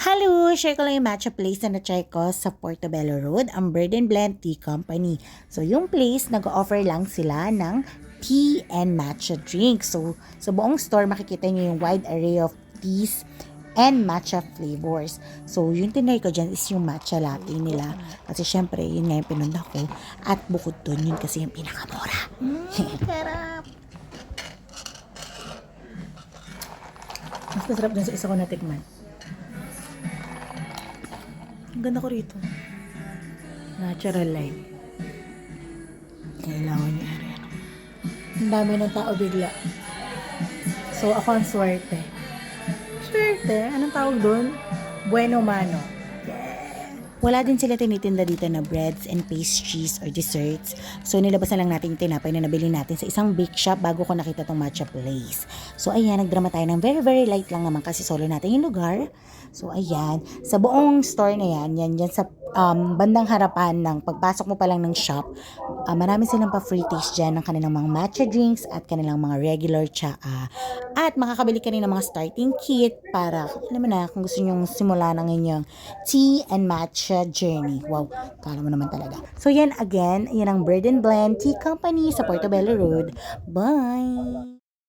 Hello! Share ko lang yung matcha place na na-try ko sa Portobello Road, ang Bird and Blend Tea Company. So, yung place, nag-offer lang sila ng tea and matcha drink. So, sa buong store, makikita nyo yung wide array of teas and matcha flavors. So, yung tinry ko dyan is yung matcha latte nila. Kasi syempre, yun nga yung pinunta ko. At bukod dun, yun kasi yung pinakamura. Sarap! Mas masarap dun sa isa ko natikman. Ang ganda ko rito. Natural light. Kailangan niya rin. Ang dami ng tao bigla. So, ako ang swerte. Swerte? Anong tawag doon? Bueno mano. Wala din sila tinitinda dito na breads and pastries or desserts. So, nilabasan lang natin yung tinapay na nabili natin sa isang bake shop bago ko nakita tong matcha place. So, ayan, nagdrama tayo ng very light lang naman kasi solo natin yung lugar. So, ayan. Sa buong store na yan dyan sa bandang harapan ng pagpasok mo pa lang ng shop, marami silang pa-free taste dyan ng kanilang mga matcha drinks at kanilang mga regular tsaa. At makakabili ka rin ng mga starting kit para, alam mo na, kung gusto nyong simula ng inyong tea and matcha journey. Wow, kala mo naman talaga. So yan again, yan ang Bird and Blend Tea Company sa Portobello Road. Bye!